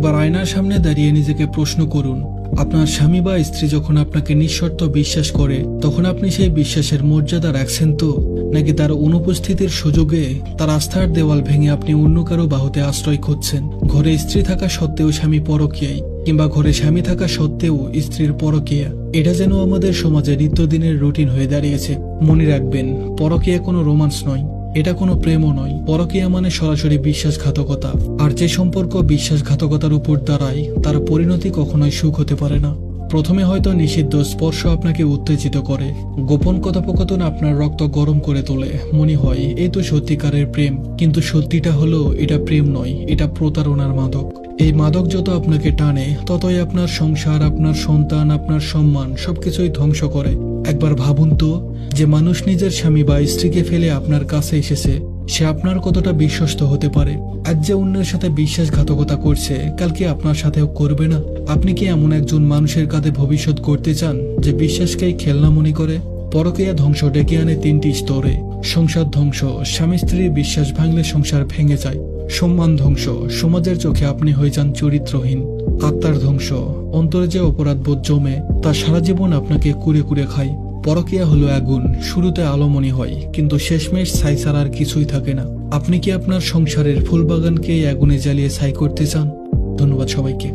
একবার আয়নার সামনে দাঁড়িয়ে নিজেকে প্রশ্ন করুন, আপনার স্বামী বা স্ত্রী যখন আপনাকে নিঃশর্ত বিশ্বাস করে তখন আপনি সেই বিশ্বাসের মর্যাদা রাখছেন তো, নাকি তার অনুপস্থিতির সুযোগে তার আস্থার দেওয়াল ভেঙে আপনি অন্য কারো বাহুতে আশ্রয় খুঁজছেন? ঘরে স্ত্রী থাকা সত্ত্বেও স্বামী পরকীয়ায়, কিংবা ঘরে স্বামী থাকা সত্ত্বেও স্ত্রীর পরকীয়া, এটা যেন আমাদের সমাজে নিত্যদিনের রুটিন হয়ে দাঁড়িয়েছে। মনে রাখবেন, পরকীয়া কোনো রোমান্স নয়, এটা কোনো প্রেমও নয়। পরকীয়া মানে সরাসরি বিশ্বাসঘাতকতা, আর যে সম্পর্ক বিশ্বাসঘাতকতার উপর দাঁড়ায় তার পরিণতি কখনোই সুখ হতে পারে না। প্রথমে হয়তো নিষিদ্ধ স্পর্শ আপনাকে উত্তেজিত করে, গোপন কথোপকথন আপনার রক্ত গরম করে তোলে, মনে হয় এই তো সত্যিকারের প্রেম। কিন্তু সত্যিটা হলো এটা প্রেম নয়, এটা প্রতারণার মাদক। এই মাদক যত আপনাকে টানে ততই আপনার সংসার, আপনার সন্তান, আপনার সম্মান সবকিছুই ধ্বংস করে। একবার ভাবুন তো, যে মানুষ নিজের স্বামী বা স্ত্রীকে ফেলে আপনার কাছে এসেছে, সে আপনার কতটা বিশ্বস্ত হতে পারে? আজ যে অন্যের সাথে বিশ্বাসঘাতকতা করছে, কালকে আপনার সাথেও করবে না? আপনি কি এমন একজন মানুষের কাঁধে ভবিষ্যৎ করতে চান যে বিশ্বাসকেই খেলনা মনে করে? পরকীয়া ধ্বংস ডেকে আনে 3টি স্তরে। সংসার ধ্বংস, স্বামী স্ত্রীর বিশ্বাস ভাঙলে সংসার ভেঙে যায়। সম্মান ধ্বংস, সমাজের চোখে আপনি হয়ে যান চরিত্রহীন। আত্মার ধ্বংস, অন্তরে যে অপরাধবোধ জমে তা সারা জীবন আপনাকে কুরে কুরে খায়। পরকীয়া হলো আগুন, শুরুতে আলো মনে হয়, কিন্তু শেষমেশ ছাই ছাড়া আর কিছুই থাকে না। আপনি কি আপনার সংসারের ফুলবাগানকে এই আগুনে জ্বালিয়ে ছাই করতে চান? ধন্যবাদ সবাইকে।